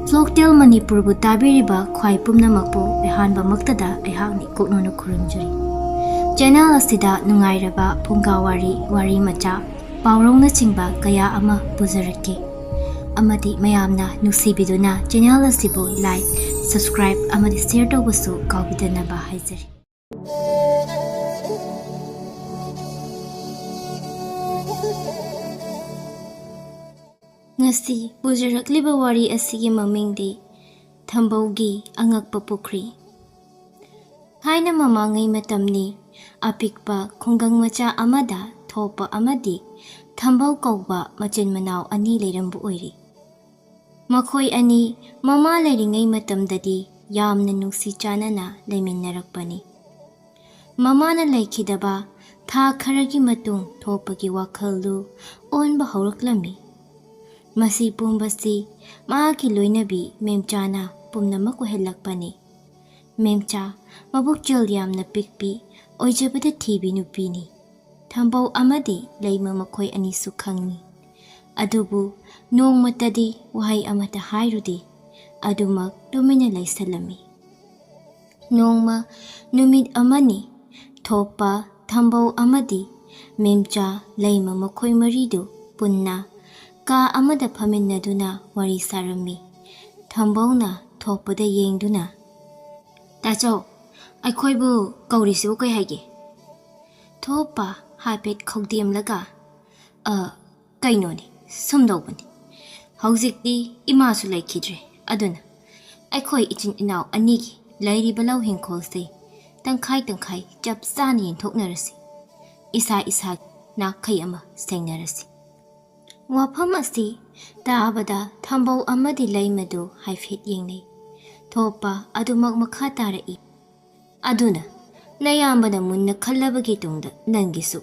Folktale Manipurbu tabiriba khwai pumnamakpu ehanba maktada ehakni koknono khurumjari. Channel asida nungairaba phunga wari macha paurongna chingba kaya ama puzarake. Amadi mayamna nusibiduna channel asibu like, subscribe amadi share tawbasu kawbidanaba haizari. Ngasi pujarakliba wari asigi mamingdi Thambougi angakpa pukhri. Haina mamangai matamni apikpa khungang macha amada thopa amadi Thambou kauba machin manau ani leirambu oiri. Makhoi ani mama leiringai matamdadi yamna nungsi chanana leiminnarakpani. Mamana leikhidaba tha kharagi matung thopagi wakhaldu onba hauраklami. Masi pumbasi maaki loinabi memchana pumnamak wahelakpani. Memcha mabukjal yamna pikpi oijabada thibi nupini. Thambou amadi leima makhoi ani sukhangni. Adubu nong matadi wahai amata hairudi adumak tumina laisalami. Nongma numid amani thopa Thambou amadi memcha leima makhoi maridu punna ka amada phaminaduna wari sarami. Thambouna thopada yengduna Tacho aikhoibu kaurisibu kai haige thopa haipet khogdiem laga kainoni sumdobani haujikti imasu laikhidre aduna aikhoi ichin inau anigi lairi balau hingkholse tangkhai chap sani thoknarasi isa na khai ama sengnarasi. Wafam asi taabada Thambou amadi leimadu haifet yengnei. Thopa adumak makha tarai. Aduna nayambana munna khallabagi tungda nangisu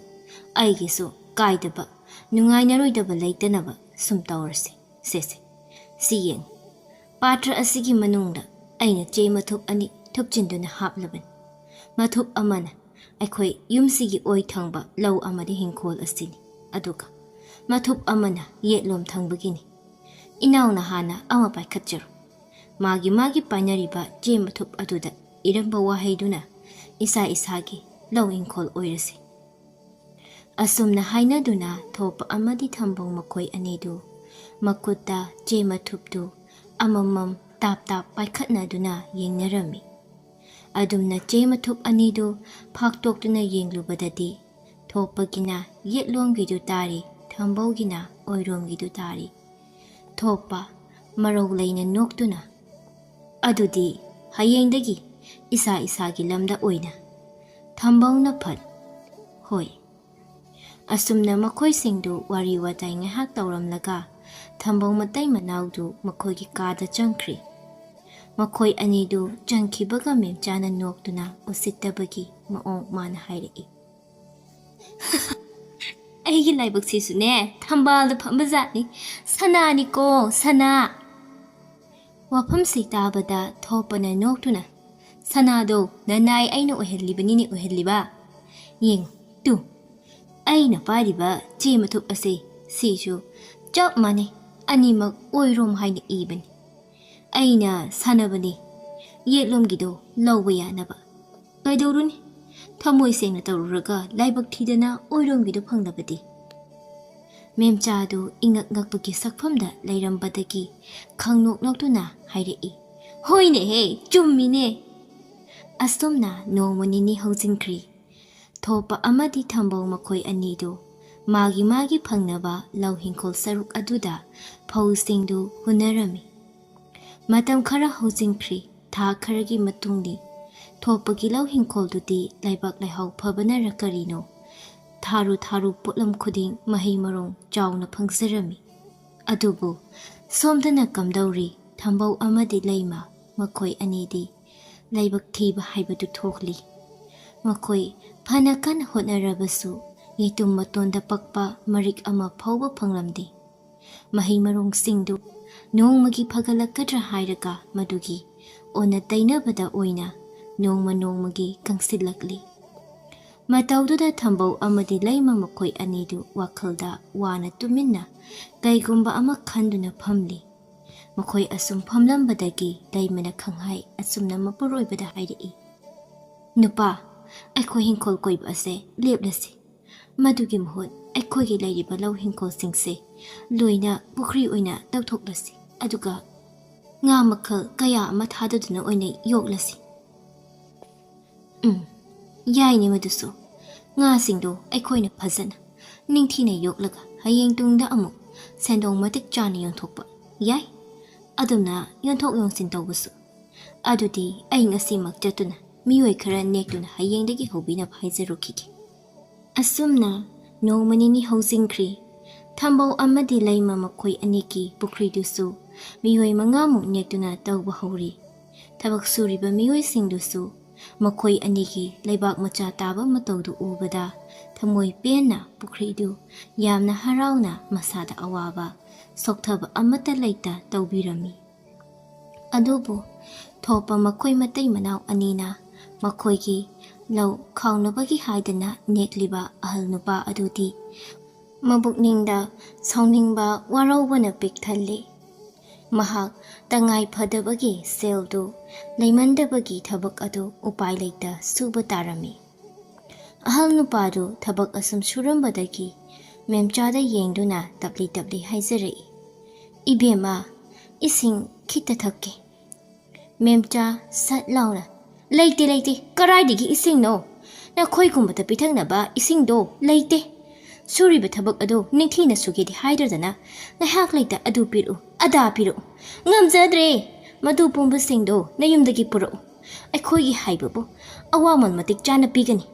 aigisu kaidaba nungainaroidaba leitanaba sum tawrasi sese siyeng patra asigi manungda aina che mathup ani thupchinduna haplabani. Mathup amana aikhoi yumsigi oi thangba lau amadi hingkhol asini aduga mathup amana yetlom thangbagini inauna hana ama paikhatjaru magi painariba je mathup aduda iramba wahaiduna isagi law inkhol oirasi asumna hainaduna thopa amadi Thambou makhoi anidu makutta je mathupdu amamam tap paikhatnaduna yengnarami adumna je mathup anidu phaktokduna yenglubadadi thopagina yetlomgidu tari Thambougina oiromgidu tari thopa marau leina noktuna adudi hayengdagi isagi lamda oina Thambouna phat hoi asumna makhoi singdu wari watai ngahak tawramlaga Thambou matai manaudu makhoigi kada changkhri makhoi anidu changkhibaga memchana noktuna usittabagi maong mana hairei Aigi laibak sisune thambal da phambazani sanani ko sana wafam sitabada thopana noktuna sanado nanai aina ohelibani ni oheliba yeng tu aina pariba che mathup ase sisu chap mane animak oirom haina ibani aina sanabani yetlomgido lawba yanaba kaidoruni Thamoi sengna tawruraga laibak thidana oiromgidu phangnabadi memchadu ingak-ngakpagi sakphamda leirambadagi khangnok-noktuna hairei hoine he chummine astomna nongmanini haujinkri thopa amadi Thambou makhoi anidu magi phangnaba law hingkhol saruk aduda phawsingdu hunarami matam khara haujinkri tha kharagi matungni thopagi law hingkholdudi laibak laihau phabana rakarino tharu potlam khuding mahai marong chawna phangserami adubu somdana kamdauri Thambou amadi leima makhoi anidi laibak thiba haibadu thokli makhoi phana kan honarabasu yetum matonda pakpa marik ama phawba phanglamdi mahai marong singdu nongmagi phagalakadra hairaga madugi ona tainabada oina nongmagi kangsilakli mataududa Thambou amadi leima makhoi anidu wakhalda wana tuminna kaigumba ama khanduna phamli Makhoi asum phamlambadagi laimana khanghai asumna mapuroibada hairi. Nupa, akhoi hinkol koiba ase leplasi. Madugi mahut akhoi gi lairiba lau hinkol singse loina pukhri oina tawthoklasi. Aduga nga makhal kaya ama thaduduna oina yoklasi. Yaini madusu. Nga singdo akhoi na phajana ningthina yoklaga hayeng tungda amuk sendong matik chani yonthokpa. Yai adumna yonthok yongsin tawbusu. Adudi ai ngasimak jatuna mioi khara nektuna hayengdagi hobina phaijarukiki. Asumna nomanini housingkri Thambou amadi laima makhoi aniki pukhri dusu mioi mangamuk nektuna tawba hori. Thabak suriba mioi singdusu makhoi aniki laibak macha taba matawdu ubada thamoi pena pukhri du yamna harauna masada awaba sokthaba amata leita tawbirami. Adubu thopa makhoi matai manaw anina makhoi gi lau khaunabagi haidana nekliba ahal nupa adudi mabukningda sauningba warawbana pikthalli. Mahak tangai phadabagi seldu leimandabagi thabak adu upai leita suba tarami. Ahal nupadu thabak asum surambadagi memchada yengduna tapli haizarei. Ibema ising khita thakke. Memcha sat launa. Leite karaidigi ising no. Na khoi kumbata pithangnaba ising do leite. Suriba thabak adu ningthina sugedi haidradana ngahak leita adu piru ada piru. Ngamjadre madu pumba singdo nayumdagi puro. Akhoi gi haibabu awaman matik chana pigani.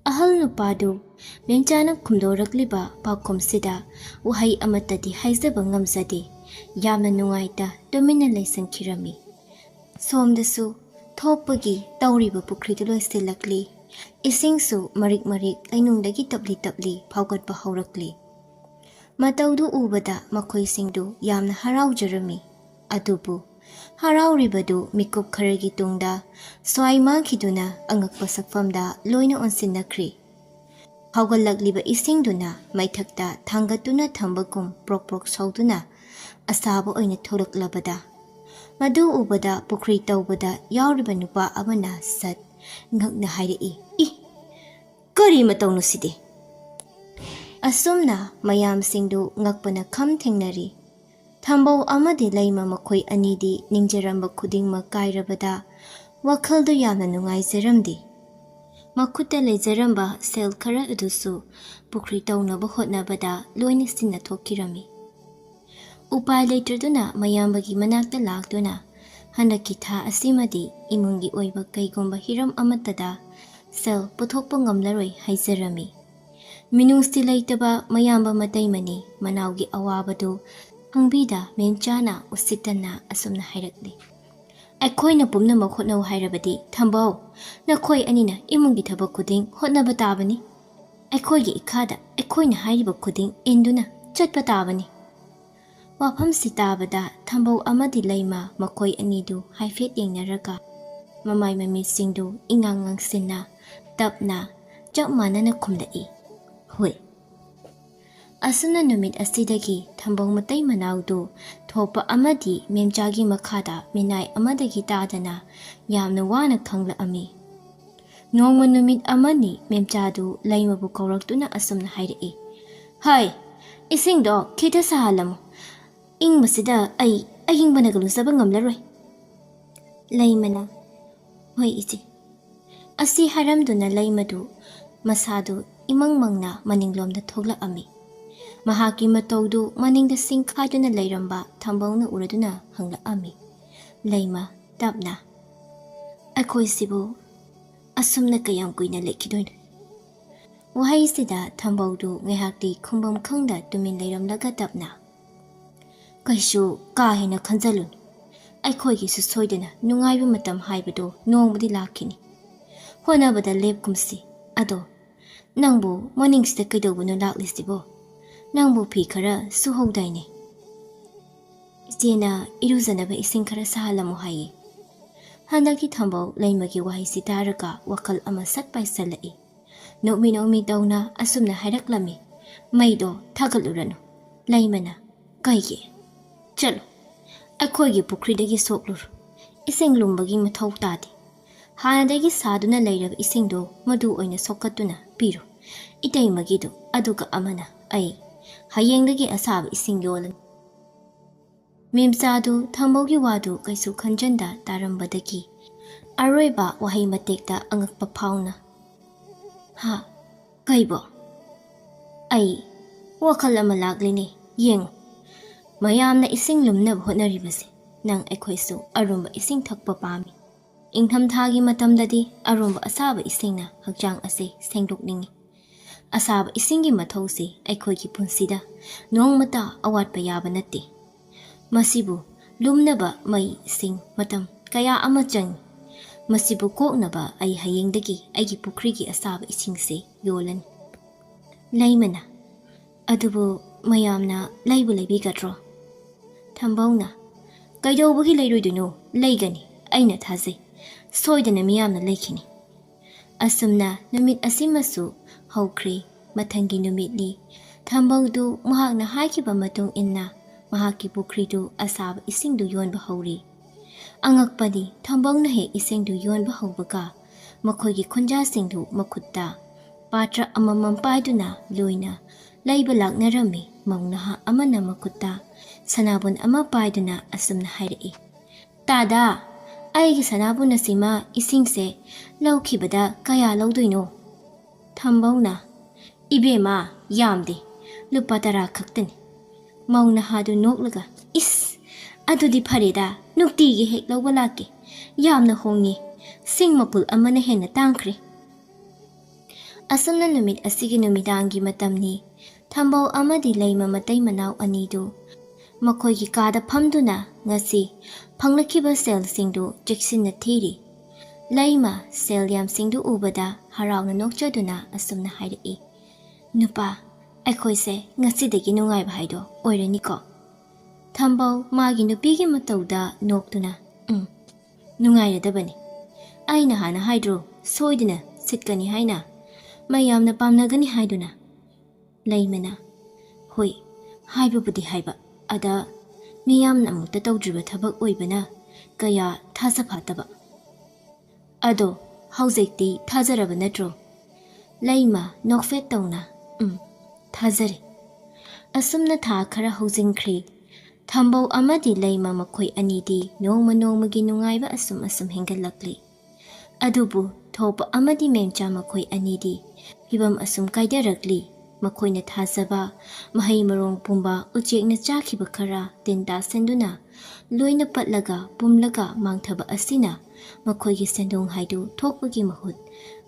Ahal nupadu memchana kumdorakliba pakomsida wahai amatadi haizaba ngamjade yamna nungaita domina laisankirami. Somdasu thopagi tawriba pukhridu loisilakli. Isingsu marik ainungdagi tapli phaugatpa haurakli. Matawdu ubada makhoi singdu yamna haraujarami. Adubu harauribadu mikup kharagi tungda swaima khiduna angakpa sakfamda loina onsinnakri. Phaugalakliba isingduna maithakta thangatuna thambagum prok sauduna asaba oina tholaklabada. Madu ubada pukhri tawbada yauriba nupa amana sat ngakna hairei. Kari matawnu side. Asumna mayam singdu ngakpana kham thengnari. Thambou amadi laima makhoi anidi ningjaramba khudingma kairabada wakhaldu yamna nungaijaramdi. Makhuta lejaramba sel khara adusu pukhri tawnaba hotnabada loina sinna thokirami. Upai leitraduna mayambagi manakta lakduna handaki tha asimadi imungi oiba kaigomba hiram amatada sel puthokpa ngamlaroi haijarami. Minungsti leitaba mayamba mataimani manawgi awabadu hangbida memchana usitana asumna hairakli. Akhoina pumnamak hotnaw hairabadi Thambou nakhoi anina imungi thabak khuding hotnaba tabani. Akhoigi ikhada akhoina hairiba khuding induna chatpa tabani. Wafam sitabada Thambou amadi laima makhoi anidu haifet yengnaraga mamai mami singdu ingangang sinna tapna chapmanana khumdai. Hoi. Asuna numit asidagi Thambou matai manawdu thopa amadi memchagi makhada minai amadagi tadana yamna wana khangla ami. Nongma numit amani memchadu laimabu kauraktuna asumna hairei. Hai, isingdo khita sahalamu. Ing masida ay aying banagalu sa bangamlaroi. Laimana. Hoi iti. Asi haramdo na laimadu masado imangmangna maninglom na thogla ami. Mahaki matawdu maningda singkhado na lairamba Thambou na urado na hangla ami. Laima tapna. Ako'y sibu asum na kayang kuy na lekidoy. Wahay sida Thamboudu ngayhakdi kumbam khangda tumin layram laga tapna. Kaishu kahe na khanjalun. Ako'y gisusoydana nungayba matam haibado nongmudi lakini. Honabada lep kumsi. Ado, nangbu maningsida kaidobo no laklisibo. Nangbu pi kara suhogdayne. Isena iruzanaba ising kara sahalamu haye. Handaki Thambou laimagi wahay sitaraga wakal ama satpay salai. Nomi dauna asumna haraklami. Maydo tagalurano. Laimana. Kaige. Chalo. ꯑꯩꯈꯣꯏꯒꯤ ꯄꯨꯈ꯭ꯔꯤꯗꯒꯤ ꯁꯣꯛꯂꯨꯔꯣ ꯏꯁꯤꯡ ꯂꯨꯝꯕꯒꯤ ꯃꯊꯧ ꯇꯥꯗꯦ ꯍꯥꯟꯅꯗꯒꯤ ꯁꯥꯗꯨꯅ ꯂꯩꯔꯕ ꯏꯁꯤꯡꯗꯣ ꯃꯗꯨ ꯑꯣꯏꯅ ꯁꯣꯛꯀꯠꯇꯨꯅ ꯄꯤꯔꯣ ꯏꯇꯩꯃꯒꯤꯗꯨ ꯑꯗꯨꯒ ꯑꯃꯅ ꯑꯩ ꯍꯌꯦꯡꯗꯒꯤ ꯑꯁꯥꯕ ꯏꯁꯤꯡ ꯌꯣꯜꯂꯅꯤ ꯃꯦꯝꯆꯥꯗꯨ ꯊꯝꯕꯧꯒꯤ ꯋꯥꯗꯨ ꯀꯩꯁꯨ ꯈꯟꯖꯟꯗ ꯇꯥꯔꯝꯕꯗꯒꯤ ꯑꯔꯣꯏꯕ ꯋꯥꯍꯩ ꯃꯇꯦꯛꯇ ꯑꯉꯛꯄ ꯐꯥꯎꯅ ꯍꯥ ꯀꯩꯕꯣ ꯑꯩ ꯋꯥꯈꯜ ꯑꯃ ꯂꯥꯛꯂꯤꯅꯦ ꯌꯦꯡꯉꯨ ꯃꯌꯥꯝꯅ ꯏꯁꯤꯡ ꯂꯨꯝꯅꯕ ꯍꯣꯠꯅꯔꯤꯕꯁꯦ ꯅꯪ ꯑꯩꯈꯣꯏꯁꯨ ꯑꯔꯨꯝꯕ ꯏꯁꯤꯡ ꯊꯛꯄ ꯄꯥꯝꯃꯤ ꯏꯪꯊꯝꯊꯥꯒꯤ ꯃꯇꯝꯗꯗꯤ ꯑꯔꯨꯝꯕ ꯑꯁꯥꯕ ꯏꯁꯤꯡꯅ ꯍꯛꯆꯥꯡ ꯑꯁꯤ ꯁꯦꯡꯗꯣꯛꯅꯤꯡꯉꯤ ꯑꯁꯥꯕ ꯏꯁꯤꯡꯒꯤ ꯃꯊꯧꯁꯤ ꯑꯩꯈꯣꯏꯒꯤ ꯄꯨꯟꯁꯤꯗ ꯅꯣꯡꯃꯇ ꯑꯋꯥꯠꯄ ꯌꯥꯕ ꯅꯠꯇꯦ ꯃꯁꯤꯕꯨ ꯂꯨꯝꯅꯕ ꯃꯩ ꯏꯁꯤꯡ ꯃꯇꯝ ꯀꯌꯥ ꯑꯃ ꯆꯪꯏ ꯃꯁꯤꯕꯨ ꯀꯣꯛꯅꯕ ꯑꯩ ꯍꯌꯦꯡꯗꯒꯤ ꯑꯩꯒꯤ ꯄꯨꯈ꯭ꯔꯤꯒꯤ ꯑꯁꯥꯕ ꯏꯁꯤꯡꯁꯦ ꯌꯣꯜꯂꯅꯤ ꯂꯩꯃꯅ ꯑꯗꯨꯕꯨ ꯃꯌꯥꯝꯅ ꯂꯩꯕꯨ ꯂꯩꯕꯤꯒꯗ꯭ꯔꯣ ꯊꯝꯕꯧꯅ ꯀꯩꯗꯧꯕꯒꯤ ꯂꯩꯔꯣꯏꯗꯣꯏꯅꯣ ꯂꯩꯒꯅꯤ ꯑꯩꯅ ꯊꯥꯖꯩ ꯁꯣꯏꯗꯅ ꯃꯤꯌꯥꯝꯅ ꯂꯩꯈꯤꯅꯤ ꯑꯁꯨꯝꯅ ꯅꯨꯃꯤꯠ ꯑꯁꯤꯃꯁꯨ ꯍꯧꯈ꯭ꯔꯦ ꯃꯊꯪꯒꯤ ꯅꯨꯃꯤꯠꯅꯤ ꯊꯝꯕꯧꯗꯨ ꯃꯍꯥꯛꯅ ꯍꯥꯏꯈꯤꯕ ꯃꯇꯨꯡ ꯏꯟꯅ ꯃꯍꯥꯛꯀꯤ ꯄꯨꯈ꯭ꯔꯤꯗꯨ ꯑꯁꯥꯕ ꯏꯁꯤꯡꯗꯨ ꯌꯣꯟꯕ ꯍꯧꯔꯤ ꯑꯉꯛꯄꯗꯤ ꯊꯝꯕꯧꯅ ꯍꯦꯛ ꯏꯁꯤꯡꯗꯨ ꯌꯣꯟꯕ ꯍꯧꯕꯒ ꯃꯈꯣꯏꯒꯤ ꯈꯨꯟꯖꯥꯁꯤꯡꯗꯨ ꯃꯈꯨꯠꯇ ꯄꯥꯇ꯭ꯔ ꯑꯃꯃꯝ ꯄꯥꯏꯗꯨꯅ ꯂꯣꯏꯅ ꯂꯩꯕ ꯂꯥꯛꯅꯔꯝꯃꯤ ꯃꯧ ꯅꯍꯥ ꯑꯃꯅ ꯃꯈꯨꯠꯇ ꯁꯅꯥꯕꯨꯟ ꯑꯃ ꯄꯥꯏꯗꯨꯅ ꯑꯁꯨꯝꯅ ꯍꯥꯏꯔꯛꯏ ꯇꯥꯗꯥ ꯑꯩꯒꯤ ꯁꯅꯥꯕꯨꯟ ꯑꯁꯤꯃ ꯏꯁꯤꯡꯁꯦ ꯂꯧꯈꯤꯕꯗ ꯀꯌꯥ ꯂꯧꯗꯣꯏꯅꯣ ꯊꯝꯕꯧꯅ ꯏꯕꯦꯝꯃ ꯌꯥꯝꯗꯦ ꯂꯨꯄꯥ 10 ꯈꯛꯇꯅꯤ ꯃꯧ ꯅꯍꯥꯗꯨ ꯅꯣꯛꯂꯒ ꯏꯁ ꯑꯗꯨꯗꯤ ꯐꯔꯦꯗ ꯅꯨꯡꯇꯤꯒꯤ ꯍꯦꯛ ꯂꯧꯕ ꯂꯥꯛꯀꯦ ꯌꯥꯝꯅ ꯍꯣꯡꯉꯤ ꯁꯤꯡ ꯃꯄꯨꯜ ꯑꯃꯅ ꯍꯦꯟꯅ ꯇꯥꯡꯈ꯭ꯔꯦ ꯑꯁꯨꯝꯅ ꯅꯨꯃꯤꯠ ꯑꯁꯤꯒꯤ ꯅꯨꯃꯤꯗꯥꯡꯒꯤ ꯃꯇꯝꯅꯤ ꯊꯝꯕꯧ ꯑꯃꯗꯤ ꯂꯩꯃ ꯃꯇꯩ ꯃꯅꯥꯎ ꯑꯅꯤꯗꯨ ꯃꯈꯣꯏꯒꯤ ꯀꯥꯗ ꯐꯝꯗꯨꯅ ꯉꯁꯤ ꯐꯪꯂꯛꯈꯤꯕ ꯁꯦꯜꯁꯤꯡꯗꯨ ꯆꯦꯛꯁꯤꯟꯅ ꯊꯤꯔꯤ ꯂꯩꯃ ꯁꯦꯜ ꯌꯥꯝꯁꯤꯡꯗꯨ ꯎꯕꯗ ꯍꯔꯥꯎꯅ ꯅꯣꯛꯆꯗꯨꯅ ꯑꯁꯨꯝꯅ ꯍꯥꯏꯔꯛꯏ ꯅꯨꯄꯥ ꯑꯩꯈꯣꯏꯁꯦ ꯉꯁꯤꯗꯒꯤ ꯅꯨꯡꯉꯥꯏꯕ ꯍꯥꯏꯗꯣ ꯑꯣꯏꯔꯅꯤꯀꯣ ꯊꯝꯕꯧ ꯃꯥꯒꯤ ꯅꯨꯄꯤꯒꯤ ꯃꯇꯧꯗ ꯅꯣꯛꯇꯨꯅ ꯅꯨꯡꯉꯥꯏꯔꯗꯕꯅꯤ ꯑꯩꯅ ꯍꯥꯟꯅ ꯍꯥꯏꯗ꯭ꯔꯣ ꯁꯣꯏꯗꯅ ꯁꯤꯠꯀꯅꯤ ꯍꯥꯏꯅ ꯃꯌꯥꯝꯅ ꯄꯥꯝꯅꯒꯅꯤ ꯍꯥꯏꯗꯨꯅ ꯂꯩꯃꯅ ꯍꯣꯏ ꯍꯥꯏꯕꯕꯨꯗꯤ ꯍꯥꯏꯕ ꯑꯗ ꯃꯤꯌꯥꯝꯅ ꯑꯃꯨꯛꯇ ꯇꯧꯗ꯭ꯔꯤꯕ ꯊꯕꯛ ꯑꯣꯏꯕꯅ ꯀꯌꯥ ꯊꯥꯖꯐꯥꯠꯇꯕ ꯑꯗꯣ ꯍꯧꯖꯤꯛꯇꯤ ꯊꯥꯖꯔꯕ ꯅꯠꯇ꯭ꯔꯣ ꯂꯩꯃ ꯅꯣꯛꯐꯦꯠ ꯇꯧꯅ ꯊꯥꯖꯔꯦ ꯑꯁꯨꯝꯅ ꯊꯥ ꯈꯔ ꯍꯧꯖꯤꯟꯈ꯭ꯔꯦ ꯊꯝꯕꯧ ꯑꯃꯗꯤ ꯂꯩꯃ ꯃꯈꯣꯏ ꯑꯅꯤꯗꯤ ꯅꯣꯡꯃ ꯅꯣꯡꯃꯒꯤ ꯅꯨꯡꯉꯥꯏꯕ ꯑꯁꯨꯝ ꯍꯦꯟꯒꯠꯂꯛꯂꯤ ꯑꯗꯨꯕꯨ ꯊꯣꯛꯄ ꯑꯃꯗꯤ ꯃꯦꯝꯆꯥ ꯃꯈꯣꯏ ꯑꯅꯤꯗꯤ ꯐꯤꯕꯝ ꯑꯁꯨꯝ ꯀꯥꯏꯗꯔꯛꯂꯤ ꯃꯈꯣꯏꯅ ꯊꯥꯖꯕ ꯃꯍꯩ ꯃꯔꯣꯡ ꯄꯨꯝꯕ ꯎꯆꯦꯛꯅ ꯆꯥꯈꯤꯕ ꯈꯔ ꯇꯤꯟ ꯇꯥꯁꯤꯟꯗꯨꯅ ꯂꯣꯏꯅ ꯄꯠꯂꯒ ꯄꯨꯝꯂꯒ ꯃꯥꯡꯊꯕ ꯑꯁꯤꯅ ꯃꯈꯣꯏꯒꯤ ꯁꯦꯟꯗꯣꯡ ꯍꯥꯏꯗꯨ ꯊꯣꯛꯄꯒꯤ ꯃꯍꯨꯠ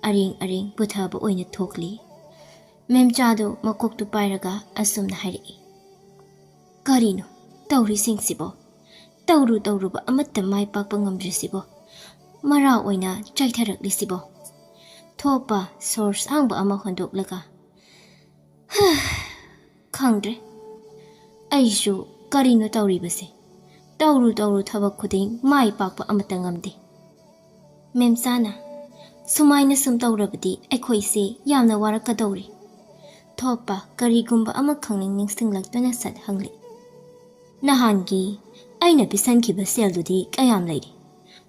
ꯑꯔꯦꯡ ꯄꯨꯊꯕ ꯑꯣꯏꯅ ꯊꯣꯛꯂꯤ ꯃꯦꯝꯆꯥꯗꯨ ꯃꯀꯣꯛꯇꯨ ꯄꯥꯏꯔꯒ ꯑꯁꯨꯝꯅ ꯍꯥꯏꯔꯛꯏ ꯀꯔꯤꯅꯣ ꯇꯧꯔꯤꯁꯤꯡꯁꯤꯕꯣ ꯇꯧꯔꯨꯕ ꯑꯃꯠꯇ ꯃꯥꯏ ꯄꯥꯛꯄ ꯉꯝꯗ꯭ꯔꯤꯁꯤꯕꯣ ꯃꯔꯥ ꯑꯣꯏꯅ ꯆꯥꯏꯊꯔꯛꯂꯤꯁꯤꯕꯣ ꯊꯣꯛꯄ ꯁꯣꯔ ꯁꯥꯡꯕ ꯑꯃ ꯍꯣꯟꯗꯣꯛꯂꯒ ꯈꯪꯗ꯭ꯔꯦ ꯑꯩꯁꯨ ꯀꯔꯤꯅꯣ ꯇꯧꯔꯤꯕꯁꯦ ꯇꯧꯔꯨ ꯊꯕꯛ ꯈꯨꯗꯤꯡ ꯃꯥꯏ ꯄꯥꯛꯄ ꯑꯃꯠꯇ ꯉꯝꯗꯦ ꯃꯦꯝꯆꯥꯅ ꯁꯨꯃꯥꯏꯅ ꯁꯨꯝ ꯇꯧꯔꯕꯗꯤ ꯑꯩꯈꯣꯏꯁꯦ ꯌꯥꯝꯅ ꯋꯥꯔꯛꯀꯗꯧꯔꯤ ꯊꯣꯛꯄ ꯀꯔꯤꯒꯨꯝꯕ ꯑꯃ ꯈꯪꯅꯤꯡ ꯅꯤꯡꯁꯤꯡꯂꯛꯇꯨꯅ ꯁꯠ ꯍꯪꯂꯤ ꯅꯍꯥꯟꯒꯤ ꯑꯩꯅ ꯄꯤꯁꯟꯈꯤꯕ ꯁꯦꯜꯗꯨꯗꯤ ꯀꯌꯥꯝ ꯂꯩꯔꯤ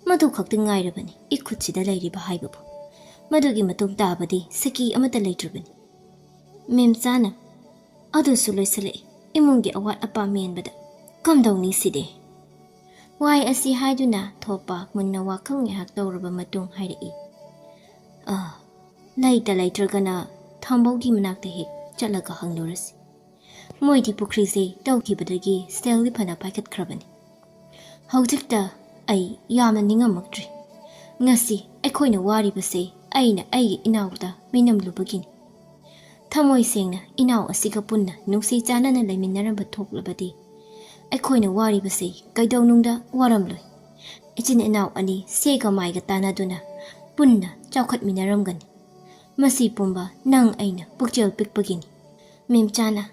ꯃꯗꯨ ꯈꯛꯇ ꯉꯥꯏꯔꯕꯅꯤ ꯏꯈꯨꯠꯁꯤꯗ ꯂꯩꯔꯤꯕ ꯍꯥꯏꯕꯕꯨ ꯃꯗꯨꯒꯤ ꯃꯇꯨꯡ ꯇꯥꯕꯗꯤ ꯁꯤꯀꯤ ꯑꯃꯠꯇ ꯂꯩꯇ꯭ꯔꯕꯅꯤ ꯃꯦꯝꯆꯥꯅ ꯑꯗꯨꯁꯨ ꯂꯣꯏꯁꯤꯜꯂꯛꯏ ꯏꯃꯨꯡꯒꯤ ꯑꯋꯥꯠ ꯑꯄꯥ ꯃꯦꯟꯕꯗ ꯀꯝꯗꯧꯅꯤ ꯁꯤꯗꯤ ꯋꯥꯏ ꯑꯁꯤ ꯍꯥꯏꯗꯨꯅ ꯊꯣꯛꯄ ꯃꯨꯟꯅ ꯋꯥꯈꯜ ꯉꯥꯏꯍꯥꯛ ꯇꯧꯔꯕ ꯃꯇꯨꯡ ꯍꯥꯏꯔꯛꯏ ꯂꯩꯇ꯭ꯔꯒꯅ ꯊꯝꯕꯧꯒꯤ ꯃꯅꯥꯛꯇ ꯍꯦꯛ ꯆꯠꯂꯒ ꯍꯪꯂꯨꯔꯁꯤ ꯃꯣꯏꯗꯤ ꯄꯨꯈ꯭ꯔꯤꯁꯦ ꯇꯧꯈꯤꯕꯗꯒꯤ ꯁꯦꯜꯗꯤ ꯐꯅ ꯄꯥꯏꯈꯠꯈ꯭ꯔꯕꯅꯤ ꯍꯧꯖꯤꯛꯇ ꯑꯩ ꯌꯥꯝꯅ ꯅꯤꯡꯉꯝꯃꯛꯇ꯭ꯔꯤ ꯉꯁꯤ ꯑꯩꯈꯣꯏꯅ ꯋꯥꯔꯤꯕꯁꯦ ꯑꯩꯅ ꯑꯩꯒꯤ ꯏꯅꯥꯎꯗ ꯃꯤꯅꯝꯂꯨꯕꯒꯤꯅꯤ ꯊꯃꯣꯏ ꯁꯦꯡꯅ ꯏꯅꯥꯎ ꯑꯁꯤꯒ ꯄꯨꯟꯅ ꯅꯨꯡꯁꯤ ꯆꯥꯟꯅꯅ ꯂꯩꯃꯤꯟꯅꯔꯝꯕ ꯊꯣꯛꯂꯕꯗꯤ ꯑꯩꯈꯣꯏꯅ ꯋꯥꯔꯤꯕꯁꯦ ꯀꯩꯗꯧꯅꯨꯡꯗ ꯋꯥꯔꯝꯂꯣꯏ ꯏꯆꯤꯟ ꯏꯅꯥꯎ ꯑꯅꯤ ꯁꯦꯒ ꯃꯥꯏꯒ ꯇꯥꯟꯅꯗꯨꯅ ꯄꯨꯟꯅ ꯆꯥꯎꯈꯠꯃꯤꯟꯅꯔꯝꯒꯅꯤ ꯃꯁꯤ ꯄꯨꯝꯕ ꯅꯪ ꯑꯩꯅ ꯄꯨꯛꯆꯦꯜ ꯄꯤꯛꯄꯒꯤꯅꯤ ꯃꯦꯝꯆꯥꯅ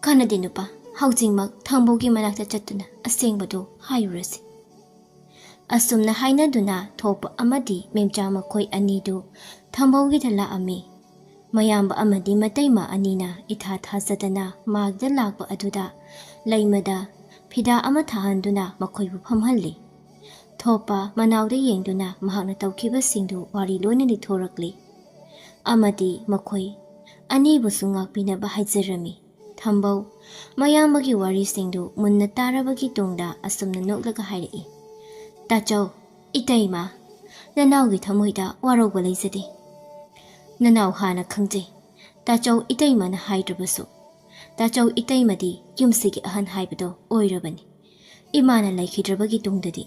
ꯀꯥꯟꯅꯗꯦ ꯅꯨꯄꯥ ꯍꯧꯖꯤꯛꯃꯛ ꯊꯝꯕꯧꯒꯤ ꯃꯅꯥꯛꯇ ꯆꯠꯇꯨꯅ ꯑꯁꯦꯡꯕꯗꯨ ꯍꯥꯏꯔꯨꯔꯁꯤ ꯑꯁꯨꯝꯅ ꯍꯥꯏꯅꯗꯨꯅ ꯊꯣꯛꯄ ꯑꯃꯗꯤ ꯃꯦꯝꯆꯥ ꯃꯈꯣꯏ ꯑꯅꯤꯗꯨ ꯊꯝꯕꯧꯒꯤꯗ ꯂꯥꯛꯑꯝꯃꯤ ꯃꯌꯥꯝꯕ ꯑꯃꯗꯤ ꯃꯇꯩꯃ ꯑꯅꯤꯅ ꯏꯊꯥ ꯊꯥꯖꯗꯅ ꯃꯥꯒꯤꯗ ꯂꯥꯛꯄ ꯑꯗꯨꯗ ꯂꯩꯃꯗ ꯐꯤꯗꯥ ꯑꯃ ꯊꯥꯍꯟꯗꯨꯅ ꯃꯈꯣꯏꯕꯨ ꯐꯝꯍꯜꯂꯤ꯫ ꯊꯣꯞꯄ ꯃꯅꯥꯎꯗ ꯌꯦꯡꯗꯨꯅ ꯃꯍꯥꯛꯅ ꯇꯧꯈꯤꯕꯁꯤꯡꯗꯨ ꯋꯥꯔꯤ ꯂꯣꯏꯅ ꯂꯤꯊꯣꯔꯛꯂꯤ꯫ ꯑꯃꯗꯤ ꯃꯈꯣꯏ ꯑꯅꯤꯕꯨꯁꯨ ꯉꯥꯛꯄꯤꯅꯕ ꯍꯥꯏꯖꯔꯝꯃꯤ꯫ ꯊꯝꯕꯧ ꯃꯌꯥꯝꯕꯒꯤ ꯋꯥꯔꯤꯁꯤꯡꯗꯨ ꯃꯨꯟꯅ ꯇꯥꯔꯕꯒꯤ ꯇꯨꯡꯗ ꯑꯁꯨꯝꯅ ꯅꯣꯛꯂꯒ ꯍꯥꯏꯔꯛꯏ꯫ ꯇꯥꯆꯧ, ꯏꯇꯩꯃ, ꯅꯅꯥꯎꯒꯤ ꯊꯃꯣꯏꯗ ꯋꯥꯔꯧꯕ ꯂꯩꯖꯗꯦ꯫ ꯅꯅꯥꯎ ꯍꯥꯟꯅ ꯈꯪꯖꯩ, ꯇꯥꯆꯧ ꯏꯇꯩꯃꯅ ꯍꯥꯏꯗ꯭ꯔꯕꯁꯨ ꯇꯥꯆꯧ ꯏꯇꯩꯃꯗꯤ ꯌꯨꯝꯁꯤꯒꯤ ꯑꯍꯟ ꯍꯥꯏꯕꯗꯣ ꯑꯣꯏꯔꯕꯅꯤ꯫ ꯏꯃꯥꯅ ꯂꯩꯈꯤꯗ꯭ꯔꯕꯒꯤ ꯇꯨꯡꯗꯗꯤ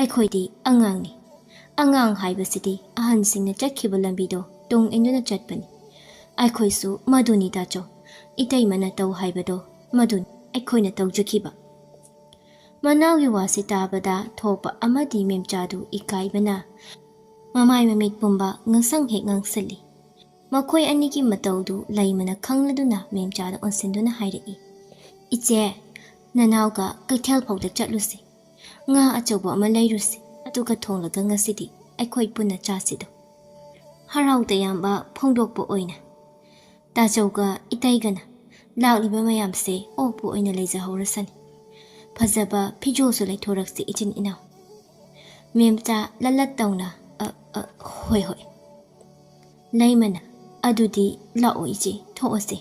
ꯑꯩꯈꯣꯏꯗꯤ ꯑꯉꯥꯡꯅꯤ꯫ ꯑꯉꯥꯡ ꯍꯥꯏꯕꯁꯤꯗꯤ ꯑꯍꯟꯁꯤꯡꯅ ꯆꯠꯈꯤꯕ ꯂꯝꯕꯤꯗꯣ ꯇꯨꯡ ꯏꯟꯗꯨꯅ ꯆꯠꯄꯅꯤ꯫ ꯑꯩꯈꯣꯏꯁꯨ ꯃꯗꯨꯅꯤ ꯇꯥꯆꯧ, ꯏꯇꯩꯃꯅ ꯇꯧ ꯍꯥꯏꯕꯗꯣ ꯃꯗꯨꯅꯤ ꯑꯩꯈꯣꯏꯅ ꯇꯧꯖꯈꯤꯕ꯫ ꯃꯅꯥꯎꯒꯤ ꯋꯥꯁꯤ ꯇꯥꯕꯗ ꯊꯣꯞꯄ ꯑꯃꯗꯤ ꯃꯦꯝꯆꯥꯗꯨ ꯏꯀꯥꯏꯕꯅ ꯃꯃꯥꯏ ꯃꯃꯤꯠ ꯄꯨꯝꯕ ꯉꯥꯡꯁꯪ ꯍꯦꯛ ꯉꯥꯡꯁꯤꯜꯂꯤ꯫ ꯃꯈꯣꯏ ꯑꯅꯤꯒꯤ ꯃꯇꯧꯗꯨ ꯂꯩꯃꯅ ꯈꯪꯂꯗꯨꯅ ꯃꯦꯝꯆꯥꯗ ꯑꯣꯟꯁꯤꯟꯗꯨꯅ ꯍꯥꯏꯔꯛꯏ꯫ ꯏꯆꯦ, ꯅꯅꯥꯎꯒ ꯀꯩꯊꯦꯜ ꯐꯥꯎꯗ ꯆꯠꯂꯨꯁꯤ, ꯉꯥ ꯑꯆꯧꯕ ꯑꯃ ꯂꯩꯔꯨꯁꯤ, ꯑꯗꯨꯒ ꯊꯣꯡꯂꯒ ꯉꯁꯤꯗꯤ ꯑꯩꯈꯣꯏ ꯄꯨꯟꯅ ꯆꯥꯁꯤꯗꯣ, ꯍꯔꯥꯎ ꯇꯌꯥꯝꯕ ꯐꯣꯡꯗꯣꯛꯄ ꯑꯣꯏꯅ꯫ ꯇꯥꯆꯧꯒ ꯏꯇꯩꯒꯅ ꯂꯥꯛꯂꯤꯕ ꯃꯌꯥꯝꯁꯦ ꯑꯣꯛꯄꯨ ꯑꯣꯏꯅ ꯂꯩꯖꯍꯧꯔꯁꯅꯤ꯫ ꯐꯖꯕ ꯐꯤꯖꯣꯜꯁꯨ ꯂꯩꯊꯣꯔꯛꯁꯤ ꯏꯆꯤꯟ ꯏꯅꯥꯎ꯫ ꯃꯦꯝꯆꯥ ꯂꯂꯠ ꯇꯧꯅ ꯍꯣꯏ ꯍꯣꯏ꯫ ꯂꯩꯃꯅ ꯑꯗꯨꯗꯤ ꯂꯥꯛꯑꯣ ꯏꯆꯦ, ꯊꯣꯛꯑꯁꯦ꯫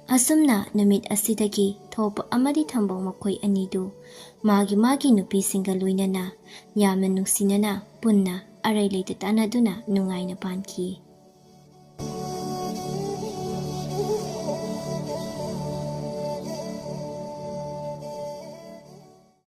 ꯑꯁꯨꯝꯅ ꯅꯨꯃꯤꯠ ꯑꯁꯤꯗꯒꯤ ꯊꯣꯞꯄ ꯑꯃꯗꯤ ꯊꯝꯕꯧ ꯃꯈꯣꯏ ꯑꯅꯤꯗꯨ ꯃꯥꯒꯤ ꯃꯥꯒꯤ ꯅꯨꯄꯤꯁꯤꯡꯒ ꯂꯣꯏꯅꯅ ꯌꯥꯝꯅ ꯅꯨꯡꯁꯤꯅꯅ ꯄꯨꯟꯅ ꯑꯔꯩ ꯂꯩꯇ ꯇꯥꯟꯅꯗꯨꯅ ꯅꯨꯡꯉꯥꯏꯅ ꯄꯥꯟꯈꯤ꯫